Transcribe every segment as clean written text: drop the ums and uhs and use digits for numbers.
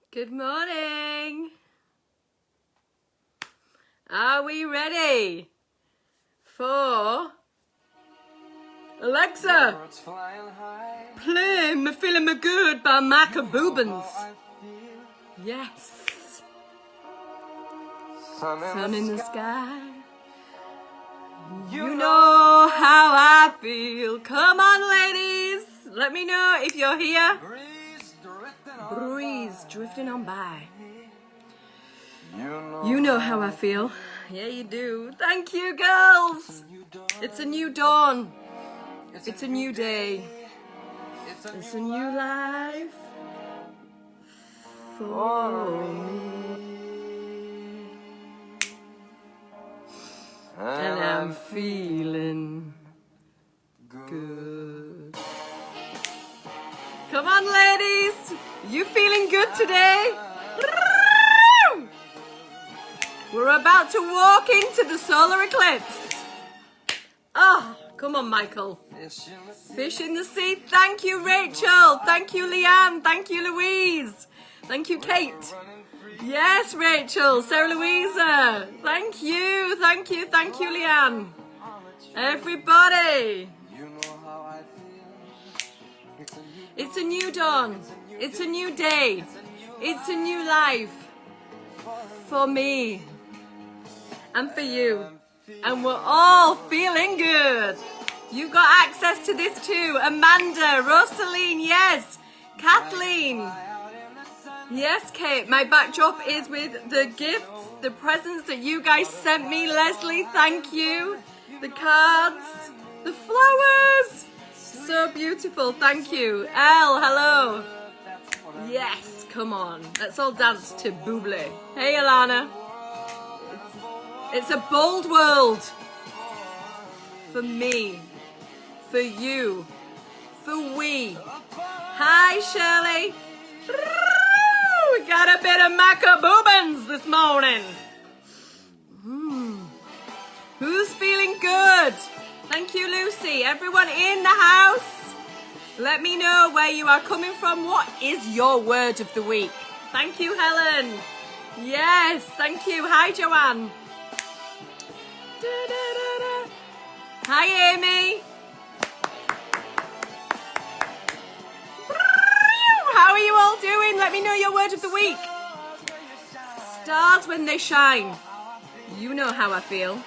Good morning. Are we ready for Alexa? Play Me Feeling Me Good by Boobins. Yes. Sun in the sky. You know how I feel. Come on, ladies. Let me know if you're here. Breeze drifting on by. You know how I feel. Yeah, you do. Thank you, girls. It's a new dawn. It's a new day. It's a new life for me. And I'm feeling good. Come on, ladies. You feeling good today? We're about to walk into the solar eclipse. Oh, come on, Michael. Fish in the sea. Thank you, Rachel. Thank you, Leanne. Thank you, Louise. Thank you, Kate. Yes, Rachel. Sarah Louisa. Thank you. Thank you. Thank you, Leanne. Everybody. It's a new dawn. It's a new day. It's a new life for me and for you. And we're all feeling good. You got access to this too. Amanda, Rosaline, yes. Kathleen. Yes, Kate. My backdrop is with the gifts, the presents that you guys sent me. Leslie, thank you. The cards, the flowers. So beautiful, thank you. Elle, hello. Yes, come on. Let's all dance to Buble. Hey, Alana. It's a bold world. For me. For you. For we. Hi, Shirley. We got a bit of macaboobins this morning. Who's feeling good? Thank you, Lucy. Everyone in the house, let me know where you are coming from. What is your word of the week? Thank you, Helen. Yes, thank you. Hi, Joanne. Hi, Amy. How are you all doing? Let me know your word of the week. Stars when they shine. You know how I feel.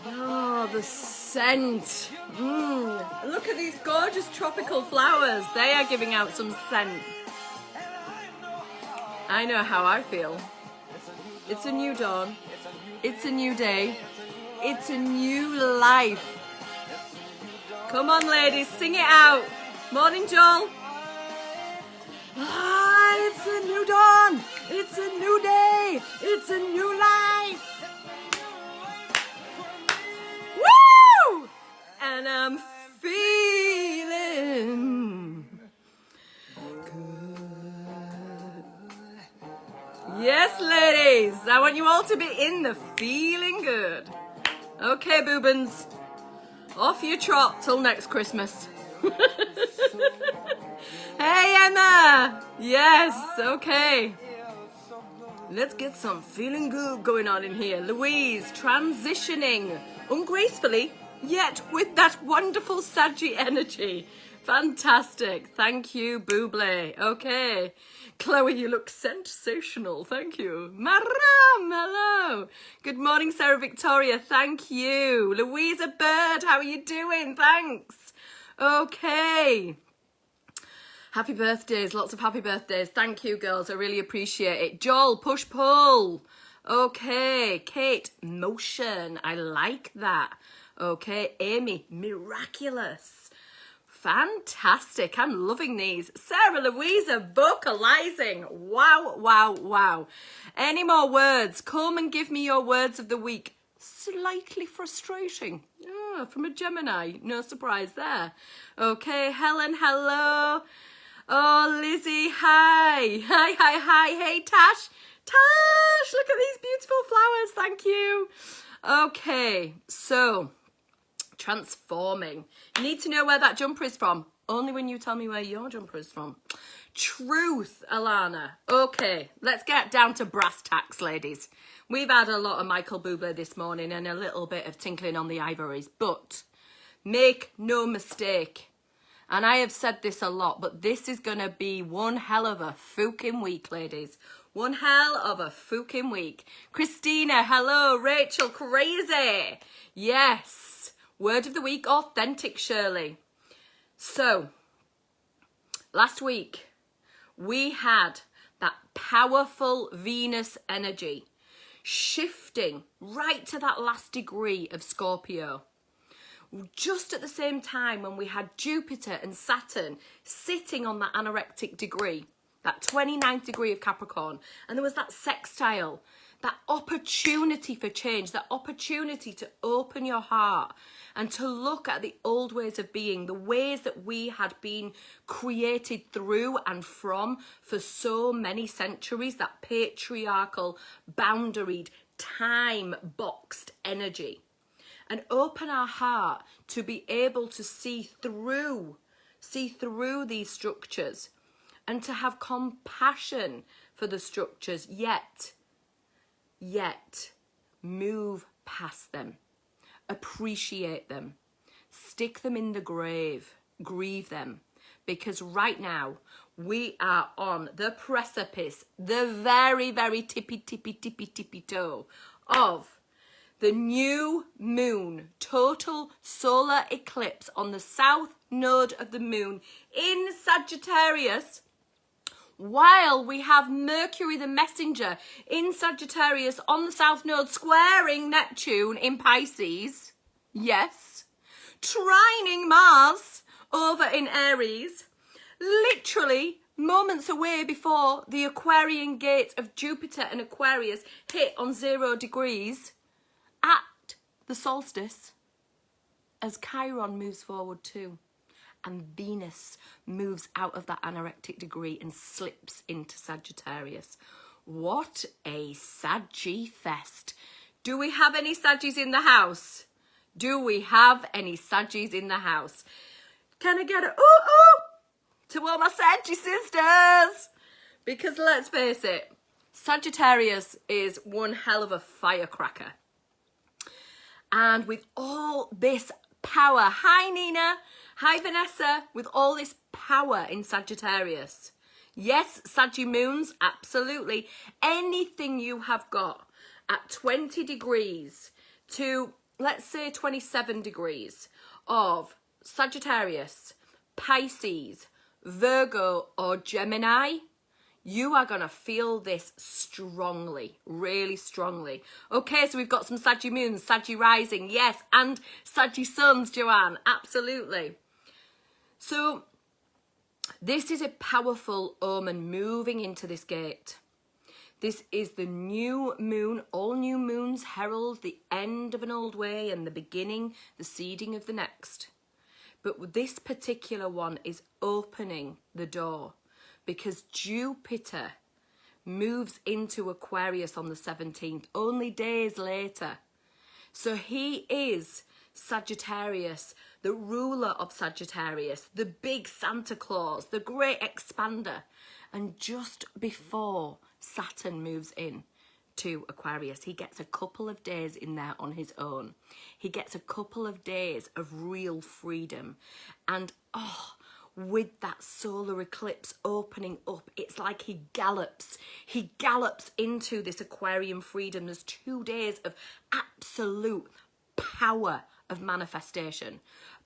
Oh, the scent. Look at these gorgeous tropical flowers. They are giving out some scent. I know how I feel. It's a new dawn. It's a new day. It's a new life. Come on, ladies, sing it out. Morning, Joel. It's a new dawn. It's a new day. It's a new life. Woo! And I'm feeling good. Yes, ladies. I want you all to be in the feeling good. Okay, boobins. Off your trot till next Christmas. Hey, Emma. Yes, okay. Let's get some feeling good going on in here. Louise, transitioning ungracefully, yet with that wonderful Saggy energy. Fantastic. Thank you, Buble. Okay. Chloe, you look sensational. Thank you. Maram, hello. Good morning, Sarah Victoria. Thank you. Louisa Bird, how are you doing? Thanks. Okay. Happy birthdays. Lots of happy birthdays. Thank you, girls. I really appreciate it. Joel, push pull. Okay. Kate, motion. I like that. Okay. Amy, miraculous. Fantastic. I'm loving these. Sarah Louisa, vocalizing. Wow, wow, wow. Any more words? Come and give me your words of the week. Slightly frustrating. Oh, from a Gemini. No surprise there. Okay. Helen, hello. Oh, Lizzie, hi. Hi, hi, hi. Hey, Tash. Tash, look at these beautiful flowers. Thank you. Okay, so transforming. You need to know where that jumper is from. Only when you tell me where your jumper is from. Truth, Alana. Okay, let's get down to brass tacks, ladies. We've had a lot of Michael Bublé this morning and a little bit of tinkling on the ivories, but make no mistake, and I have said this a lot, but this is going to be one hell of a fucking week, ladies. One hell of a fucking week. Christina, hello. Rachel, crazy. Yes. Word of the week, authentic, Shirley. So, last week, we had that powerful Venus energy shifting right to that last degree of Scorpio. Just at the same time when we had Jupiter and Saturn sitting on that anorectic degree, that 29th degree of Capricorn, and there was that sextile, that opportunity for change, that opportunity to open your heart and to look at the old ways of being, the ways that we had been created through and from for so many centuries, that patriarchal, boundaried, time-boxed energy. And open our heart to be able to see through these structures and to have compassion for the structures, yet move past them, appreciate them, stick them in the grave, grieve them, because right now we are on the precipice, the very, very tippy toe of the new moon, total solar eclipse on the south node of the moon in Sagittarius, while we have Mercury the messenger in Sagittarius on the south node squaring Neptune in Pisces. Yes. Trining Mars over in Aries. Literally moments away before the Aquarian gate of Jupiter and Aquarius hit on 0 degrees. At the solstice, as Chiron moves forward too, and Venus moves out of that anorectic degree and slips into Sagittarius. What a Saggy fest. Do we have any Saggies in the house? Do we have any Saggies in the house? Can I get a ooh to all my Saggy sisters? Because let's face it, Sagittarius is one hell of a firecracker. And with all this power, hi Nina, hi Vanessa, with all this power in Sagittarius. Yes, Saggy moons, absolutely. Anything you have got at 20 degrees to, let's say, 27 degrees of Sagittarius, Pisces, Virgo or Gemini, you are going to feel this strongly, really strongly. Okay, so we've got some Saggy moons, Saggy rising, yes, and Saggy suns, Joanne, absolutely. So this is a powerful omen moving into this gate. This is the new moon. All new moons herald the end of an old way and the beginning, the seeding of the next. But this particular one is opening the door, because Jupiter moves into Aquarius on the 17th, only days later. So he is Sagittarius, the ruler of Sagittarius, the big Santa Claus, the great expander. And just before Saturn moves in to Aquarius, he gets a couple of days in there on his own. He gets a couple of days of real freedom. And with that solar eclipse opening up, it's like he gallops into this Aquarian freedom. There's 2 days of absolute power of manifestation,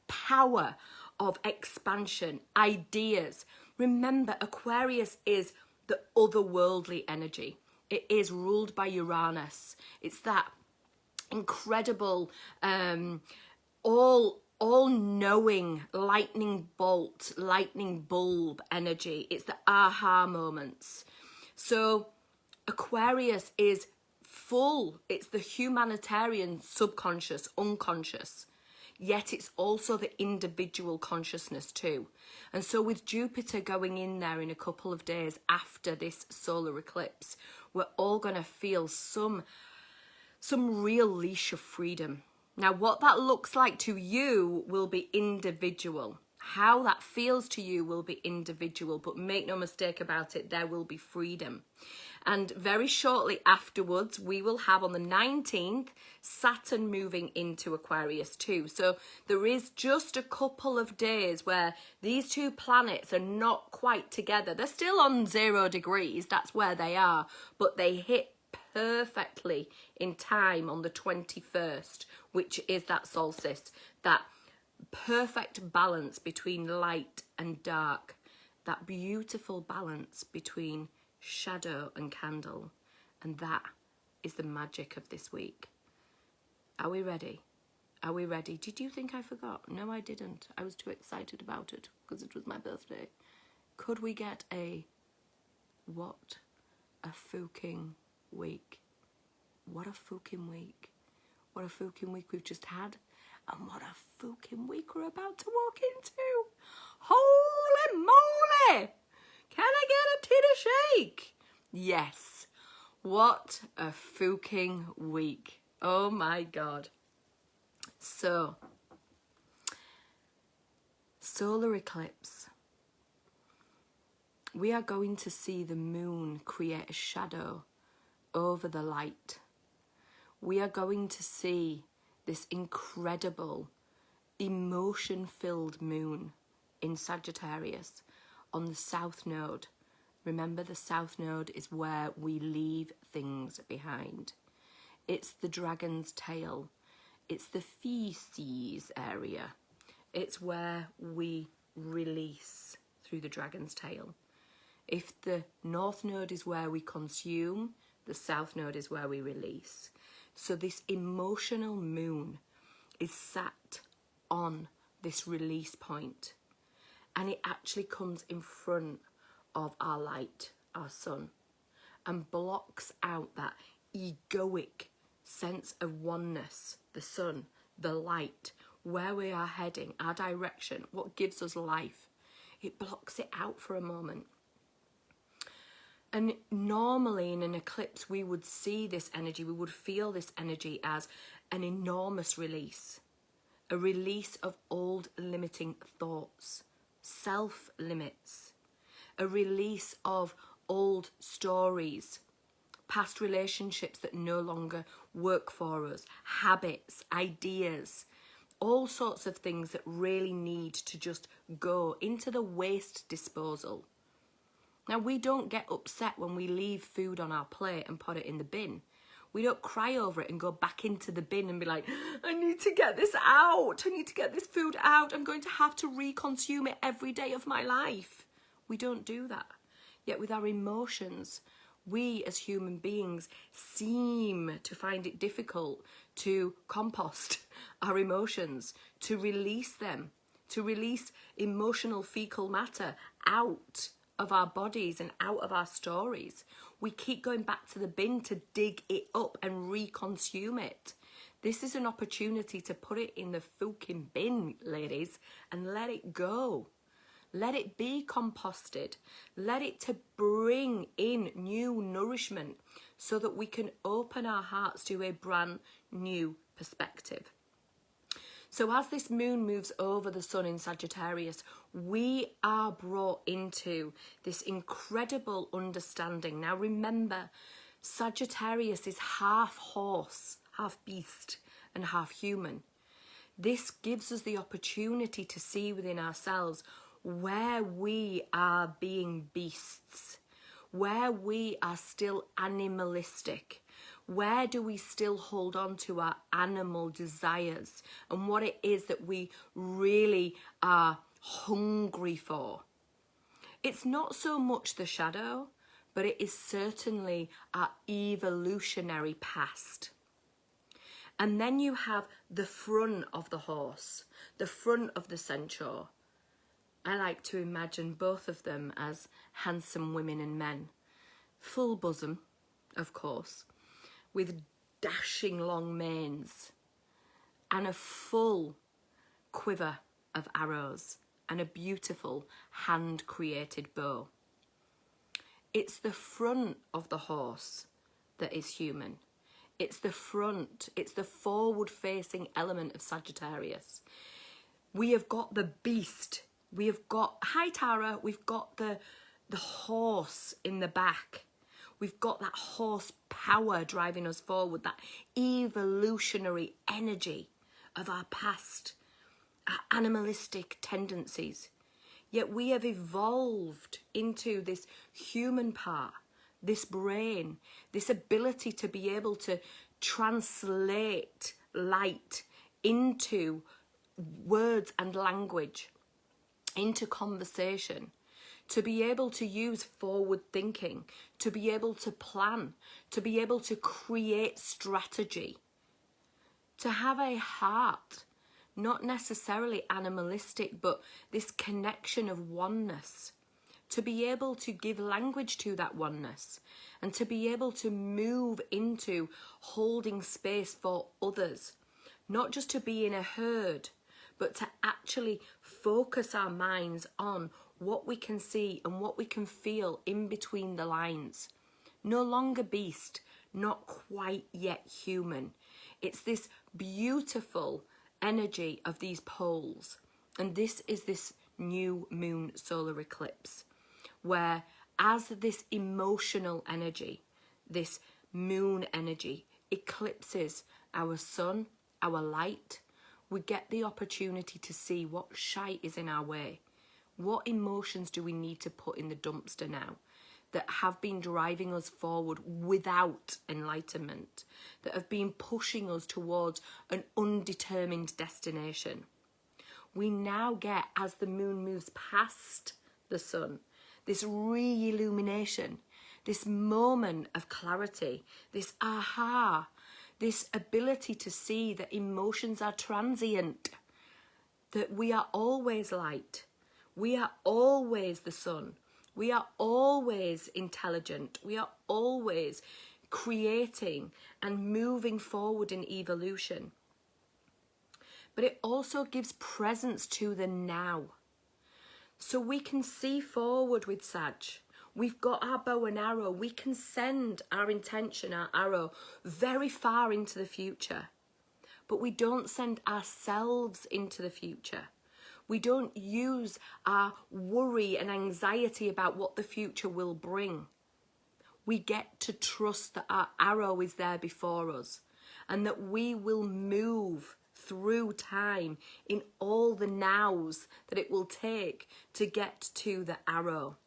power of expansion, ideas. Remember, Aquarius is the otherworldly energy. It is ruled by Uranus. It's that incredible, all-knowing lightning bolt, lightning bulb energy. It's the aha moments. So Aquarius is full. It's the humanitarian subconscious, unconscious. Yet it's also the individual consciousness too. And so with Jupiter going in there in a couple of days after this solar eclipse, we're all going to feel some real leash of freedom. Now, what that looks like to you will be individual. How that feels to you will be individual, but make no mistake about it, there will be freedom. And very shortly afterwards, we will have on the 19th, Saturn moving into Aquarius too. So there is just a couple of days where these two planets are not quite together. They're still on 0 degrees, that's where they are, but they hit perfectly in time on the 21st, which is that solstice, that perfect balance between light and dark, that beautiful balance between shadow and candle. And that is the magic of this week. Are we ready? Are we ready? Did you think I forgot? No, I didn't. I was too excited about it because it was my birthday. Could we get a what a fucking week? What a fucking week. What a fucking week we've just had. And what a fucking week we're about to walk into. Holy moly! Can I get a titty shake? Yes. What a fucking week. Oh my God. So, solar eclipse. We are going to see the moon create a shadow over the light. We are going to see this incredible, emotion-filled moon in Sagittarius on the South Node. Remember, the South Node is where we leave things behind. It's the dragon's tail. It's the feces area. It's where we release through the dragon's tail. If the North Node is where we consume, the South Node is where we release. So this emotional moon is sat on this release point, and it actually comes in front of our light, our sun, and blocks out that egoic sense of oneness, the sun, the light, where we are heading, our direction, what gives us life. It blocks it out for a moment. And normally in an eclipse, we would see this energy, we would feel this energy as an enormous release. A release of old limiting thoughts, self-limits. A release of old stories, past relationships that no longer work for us, habits, ideas, all sorts of things that really need to just go into the waste disposal. Now, we don't get upset when we leave food on our plate and put it in the bin. We don't cry over it and go back into the bin and be like, I need to get this out. I need to get this food out. I'm going to have to reconsume it every day of my life. We don't do that. Yet with our emotions, we as human beings seem to find it difficult to compost our emotions, to release them, to release emotional fecal matter out of our bodies and out of our stories. We keep going back to the bin to dig it up and reconsume it. This is an opportunity to put it in the fucking bin, ladies, and let it go. Let it be composted. Let it to bring in new nourishment so that we can open our hearts to a brand new perspective. So as this moon moves over the sun in Sagittarius, we are brought into this incredible understanding. Now remember, Sagittarius is half horse, half beast, and half human. This gives us the opportunity to see within ourselves where we are being beasts, where we are still animalistic. Where do we still hold on to our animal desires and what it is that we really are hungry for? It's not so much the shadow, but it is certainly our evolutionary past. And then you have the front of the horse, the front of the centaur. I like to imagine both of them as handsome women and men. Full bosom, of course, with dashing long manes and a full quiver of arrows and a beautiful hand-created bow. It's the front of the horse that is human. It's the front, it's the forward-facing element of Sagittarius. We have got the beast We have got, hi Tara, we've got the horse in the back. We've got that horse power driving us forward, that evolutionary energy of our past, our animalistic tendencies. Yet we have evolved into this human part, this brain, this ability to be able to translate light into words and language, into conversation, to be able to use forward thinking, to be able to plan, to be able to create strategy, to have a heart, not necessarily animalistic, but this connection of oneness, to be able to give language to that oneness, and to be able to move into holding space for others, not just to be in a herd, but to actually focus our minds on what we can see and what we can feel in between the lines. No longer beast, not quite yet human. It's this beautiful energy of these poles. And this is this new moon solar eclipse, where as this emotional energy, this moon energy eclipses our sun, our light, we get the opportunity to see what shite is in our way. What emotions do we need to put in the dumpster now that have been driving us forward without enlightenment, that have been pushing us towards an undetermined destination? We now get, as the moon moves past the sun, this re-illumination, this moment of clarity, this aha, this ability to see that emotions are transient, that we are always light, we are always the sun, we are always intelligent, we are always creating and moving forward in evolution. But it also gives presence to the now. So we can see forward with Sag. We've got our bow and arrow. We can send our intention, our arrow, very far into the future. But we don't send ourselves into the future. We don't use our worry and anxiety about what the future will bring. We get to trust that our arrow is there before us and that we will move through time in all the nows that it will take to get to the arrow.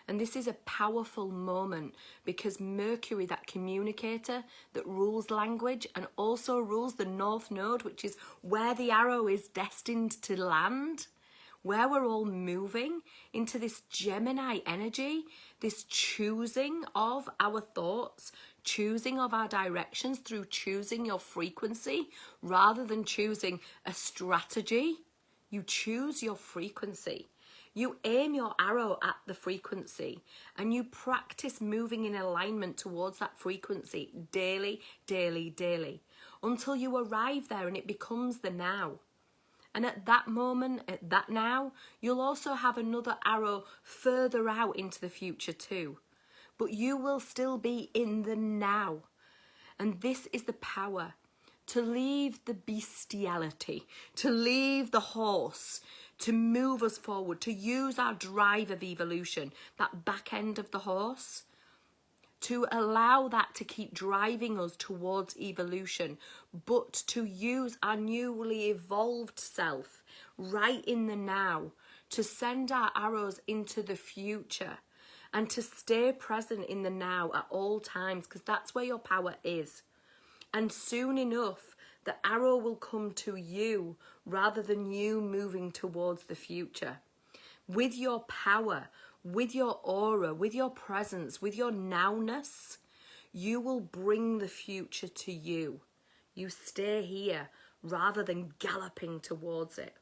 And this is a powerful moment because Mercury, that communicator that rules language and also rules the North Node, which is where the arrow is destined to land, where we're all moving into this Gemini energy, this choosing of our thoughts, choosing of our directions through choosing your frequency rather than choosing a strategy. You choose your frequency. You aim your arrow at the frequency and you practice moving in alignment towards that frequency daily, daily, daily, until you arrive there and it becomes the now. And at that moment, at that now, you'll also have another arrow further out into the future too. But you will still be in the now. And this is the power to leave the bestiality, to leave the horse, to move us forward, to use our drive of evolution, that back end of the horse, to allow that to keep driving us towards evolution, but to use our newly evolved self right in the now, to send our arrows into the future and to stay present in the now at all times, because that's where your power is. And soon enough, the arrow will come to you rather than you moving towards the future. With your power, with your aura, with your presence, with your nowness, you will bring the future to you. You stay here rather than galloping towards it.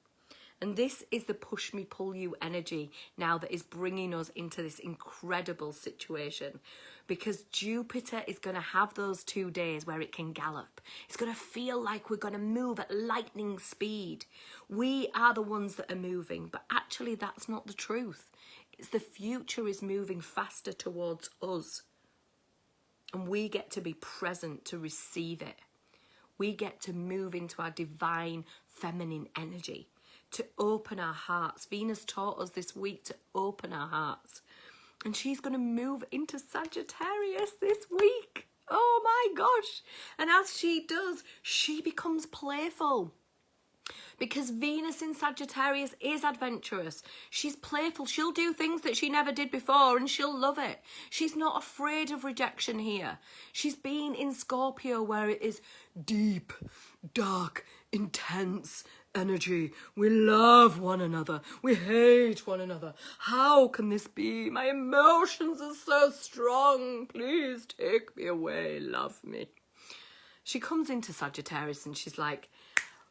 And this is the push me, pull you energy now that is bringing us into this incredible situation. Because Jupiter is going to have those 2 days where it can gallop. It's going to feel like we're going to move at lightning speed. We are the ones that are moving, but actually that's not the truth. It's the future is moving faster towards us. And we get to be present to receive it. We get to move into our divine feminine energy, to open our hearts. Venus taught us this week to open our hearts. And she's going to move into Sagittarius this week. Oh my gosh. And as she does, she becomes playful. Because Venus in Sagittarius is adventurous. She's playful. She'll do things that she never did before and she'll love it. She's not afraid of rejection here. She's been in Scorpio where it is deep, dark, intense energy. We love one another. We hate one another. How can this be? My emotions are so strong. Please take me away. Love me. She comes into Sagittarius and she's like,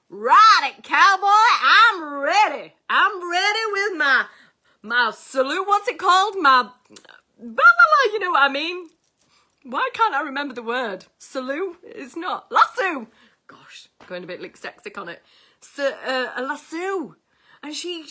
"Ride it, cowboy. I'm ready. I'm ready with my salute. What's it called? My blah, blah, blah. You know what I mean? Why can't I remember the word? Salute? It's not. Lasso. Gosh, going a bit dyslexic on it. So, a lasso. And she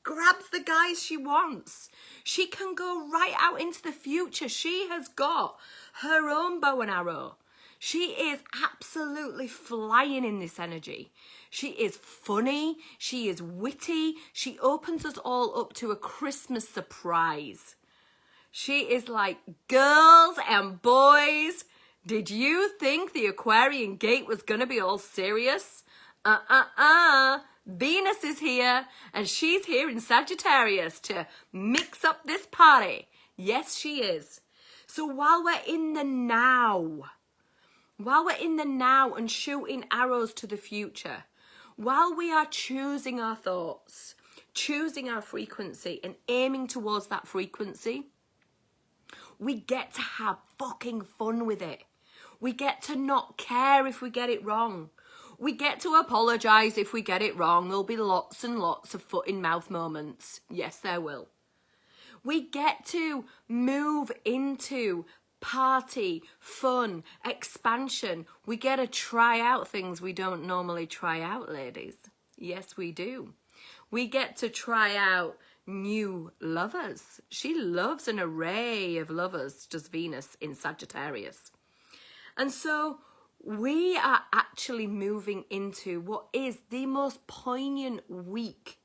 grabs the guys she wants. She can go right out into the future. She has got her own bow and arrow. She is absolutely flying in this energy. She is funny. She is witty. She opens us all up to a Christmas surprise. She is like, girls and boys, did you think the Aquarian gate was going to be all serious? Venus is here, and she's here in Sagittarius to mix up this party. Yes, she is. So while we're in the now, and shooting arrows to the future, while we are choosing our thoughts, choosing our frequency and aiming towards that frequency, we get to have fucking fun with it. We get to not care if we get it wrong. We get to apologise if we get it wrong. There'll be lots and lots of foot in mouth moments. Yes, there will. We get to move into party, fun, expansion. We get to try out things we don't normally try out, ladies. Yes, we do. We get to try out new lovers. She loves an array of lovers, does Venus in Sagittarius. And so we are actually moving into what is the most poignant week,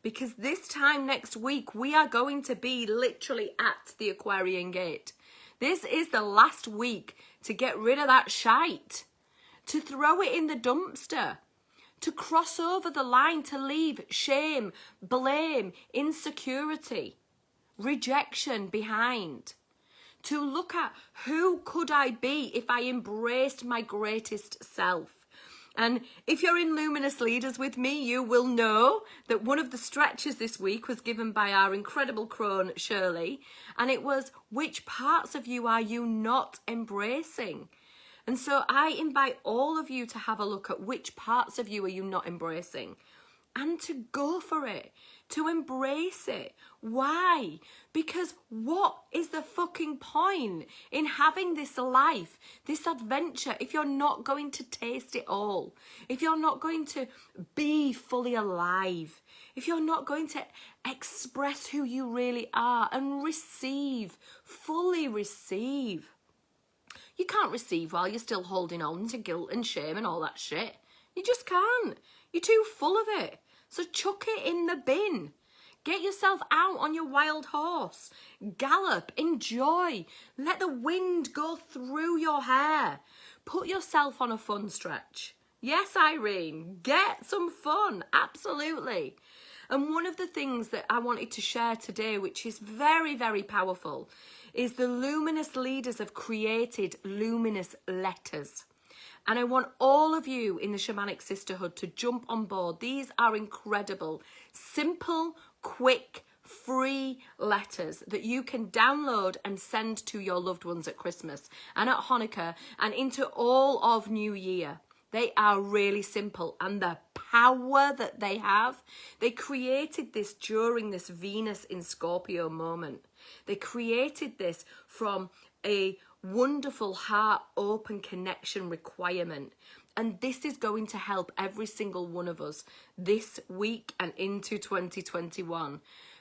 because this time next week we are going to be literally at the Aquarian gate. This is the last week to get rid of that shite, to throw it in the dumpster, to cross over the line, to leave shame, blame, insecurity, rejection behind, to look at who could I be if I embraced my greatest self. And if you're in Luminous Leaders with me, you will know that one of the stretches this week was given by our incredible crone, Shirley. And it was, which parts of you are you not embracing? And so I invite all of you to have a look at which parts of you are you not embracing, and to go for it, to embrace it. Why? Because what is the fucking point in having this life, this adventure, if you're not going to taste it all, if you're not going to be fully alive, if you're not going to express who you really are and receive, fully receive? You can't receive while you're still holding on to guilt and shame and all that shit. You just can't. You're too full of it. So chuck it in the bin. Get yourself out on your wild horse. Gallop, enjoy. Let the wind go through your hair. Put yourself on a fun stretch. Yes, Irene, get some fun. Absolutely. And one of the things that I wanted to share today, which is very, very powerful, is the Luminous Leaders have created luminous letters. And I want all of you in the Shamanic Sisterhood to jump on board. These are incredible, simple, quick, free letters that you can download and send to your loved ones at Christmas and at Hanukkah and into all of New Year. They are really simple, and the power that they have, they created this during this Venus in Scorpio moment. They created this from a wonderful heart open connection requirement, and this is going to help every single one of us this week and into 2021.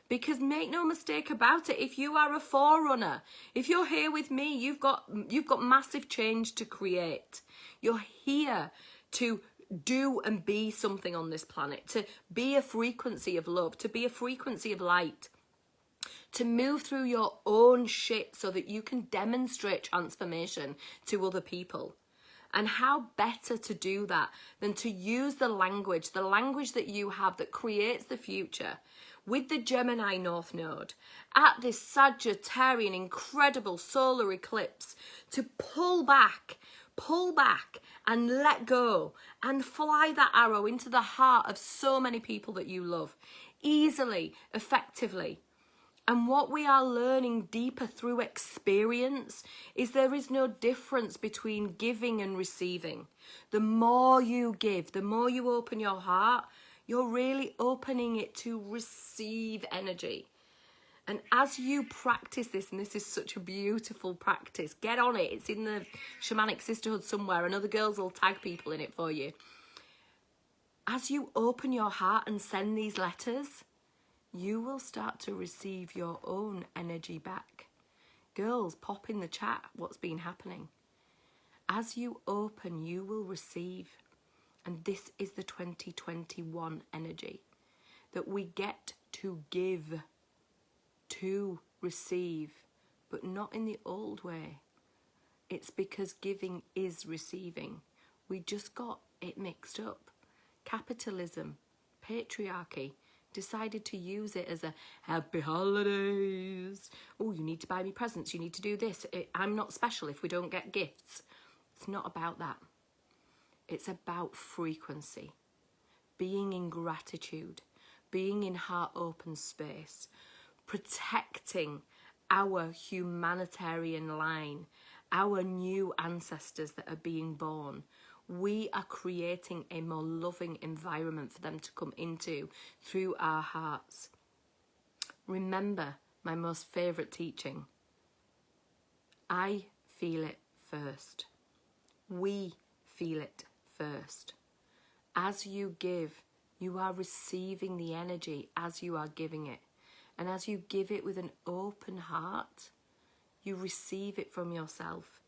Because make no mistake about it, if you are a forerunner, if you're here with me, you've got massive change to create. You're here to do and be something on this planet, to be a frequency of love, to be a frequency of light, to move through your own shit so that you can demonstrate transformation to other people. And how better to do that than to use the language that you have that creates the future with the Gemini North Node at this Sagittarian incredible solar eclipse, to pull back and let go and fly that arrow into the heart of so many people that you love easily, effectively. And what we are learning deeper through experience is there is no difference between giving and receiving. The more you give, the more you open your heart, you're really opening it to receive energy. And as you practice this, and this is such a beautiful practice, get on it. It's in the Shamanic Sisterhood somewhere, and other girls will tag people in it for you. As you open your heart and send these letters, you will start to receive your own energy back. Girls, pop in the chat what's been happening. As you open, you will receive. And this is the 2021 energy, that we get to give, to receive, but not in the old way. It's because giving is receiving. We just got it mixed up. Capitalism, patriarchy, decided to use it as a happy holidays. Oh, you need to buy me presents. You need to do this. I'm not special if we don't get gifts. It's not about that. It's about frequency, being in gratitude, being in heart open space, protecting our humanitarian line, our new ancestors that are being born. We are creating a more loving environment for them to come into through our hearts. Remember my most favourite teaching. I feel it first. We feel it first. As you give, you are receiving the energy as you are giving it. And as you give it with an open heart, you receive it from yourself.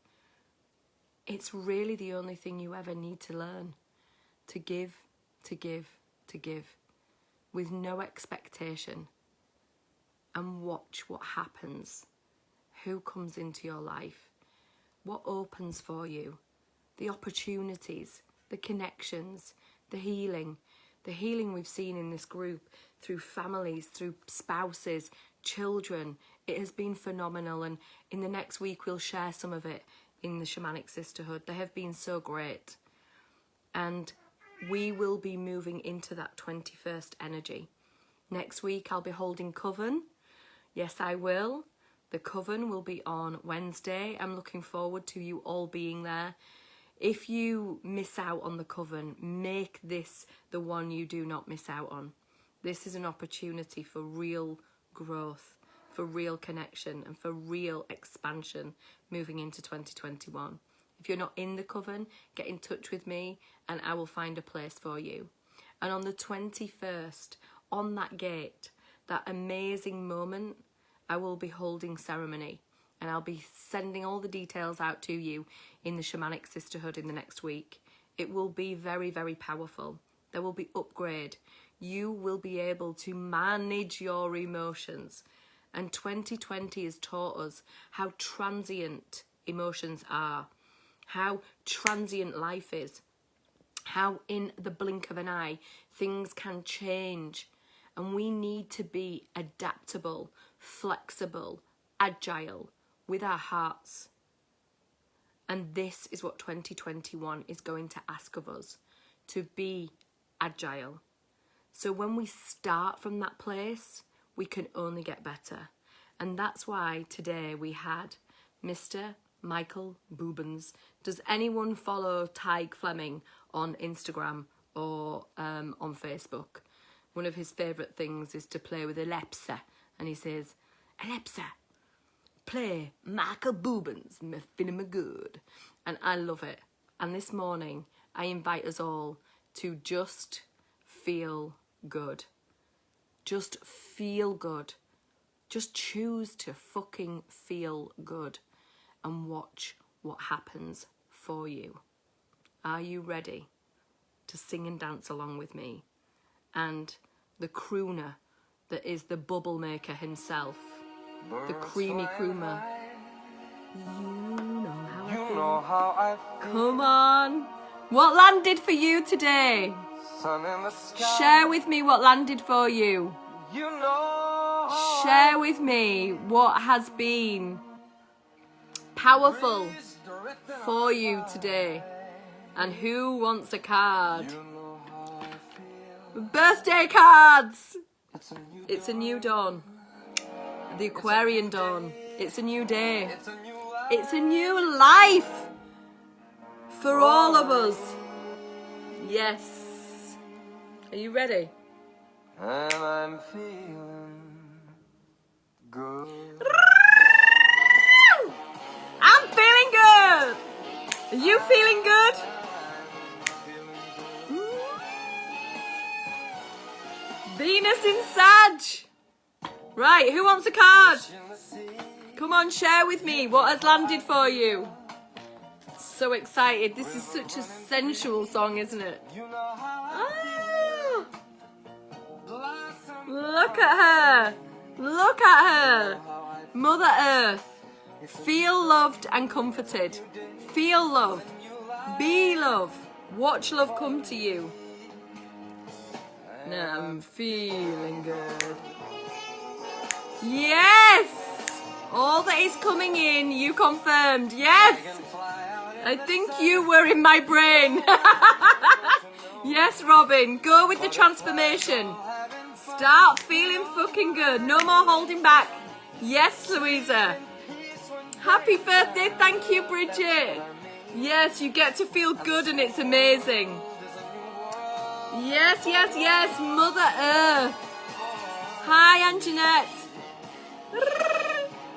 It's really the only thing you ever need to learn. To give, to give, to give. With no expectation. And watch what happens. Who comes into your life. What opens for you. The opportunities, the connections, the healing. The healing we've seen in this group through families, through spouses, children. It has been phenomenal, and in the next week we'll share some of it in the Shamanic Sisterhood. They have been so great. And we will be moving into that 21st energy. Next week I'll be holding Coven. Yes, I will. The Coven will be on Wednesday. I'm looking forward to you all being there. If you miss out on the Coven, make this the one you do not miss out on. This is an opportunity for real growth, for real connection, and for real expansion moving into 2021. If you're not in the Coven, get in touch with me and I will find a place for you. And on the 21st, on that gate, that amazing moment, I will be holding ceremony. And I'll be sending all the details out to you in the Shamanic Sisterhood in the next week. It will be very, very powerful. There will be upgrade. You will be able to manage your emotions. And 2020 has taught us how transient emotions are, how transient life is, how in the blink of an eye things can change. And we need to be adaptable, flexible, agile, with our hearts. And this is what 2021 is going to ask of us, to be agile. So when we start from that place, we can only get better. And that's why today we had Mr. Michael Boobens. Does anyone follow Tig Fleming on Instagram or on Facebook? One of his favourite things is to play with Alexa. And he says, Alexa, play Michael Boobens, me feeling me good. And I love it. And this morning, I invite us all to just feel good. Just feel good. Just choose to fucking feel good and watch what happens for you. Are you ready? to sing and dance along with me. And the crooner that is the bubble maker himself, the creamy crooner. You know how I feel. Come on. What landed for you today? Share with me what landed for you. Share with me what has been powerful for you today. And who wants a card? Birthday cards! It's a new dawn. The Aquarian dawn. It's a new day. It's a new life for all of us. Yes. Are you ready? And I'm feeling good. I'm feeling good. Are you feeling good? Venus in Sag. Right, who wants a card? Come on, share with me what has landed for you. So excited. This is such a sensual song, isn't it? Ah, look at her. Look at her. Mother Earth. Feel loved and comforted. Feel love. Be love. Watch love come to you. Now I'm feeling good. Yes! All that is coming in, you confirmed. Yes! I think you were in my brain. Yes, Robin. Go with the transformation. Start feeling fucking good. No more holding back. Yes, Louisa. Happy birthday. Thank you, Bridget. Yes, you get to feel good and it's amazing. Yes, yes, yes. Mother Earth. Hi, Anjanette.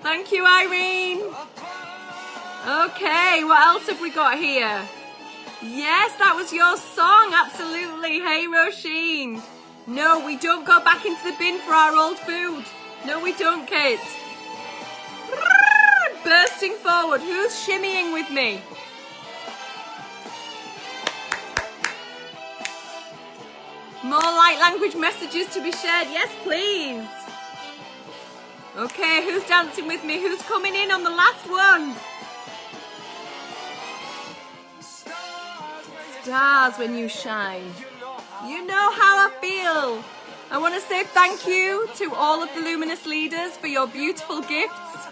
Thank you, Irene. Okay, what else have we got here? Yes, that was your song, absolutely. Hey, Roisin. No, we don't go back into the bin for our old food. No, we don't, Kate. Bursting forward. Who's shimmying with me? More light language messages to be shared. Yes, please. Okay, who's dancing with me? Who's coming in on the last one? Stars when you shine. You know how I feel. I want to say thank you to all of the Luminous leaders for your beautiful gifts.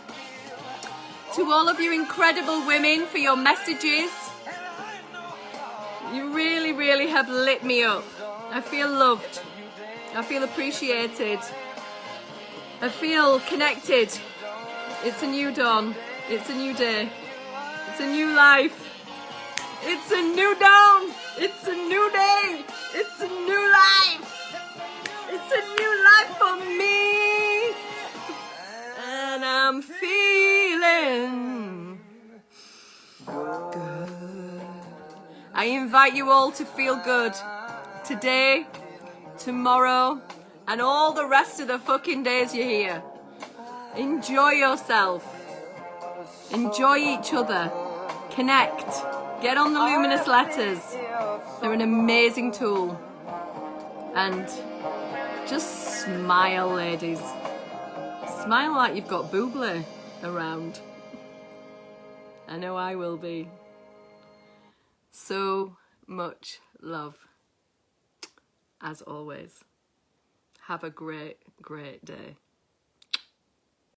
To all of you incredible women for your messages. You really, really have lit me up. I feel loved. I feel appreciated. I feel connected. It's a new dawn. It's a new day. It's a new life. It's a new dawn. It's a new day. It's a new life. It's a new life for me. And I'm feeling good. I invite you all to feel good today, tomorrow, and all the rest of the fucking days you're here. Enjoy yourself. Enjoy each other. Connect. Get on the Luminous letters. They're an amazing tool. And just smile, ladies. Smile like you've got buble around. I know I will be. So much love. As always. Have a great, great day.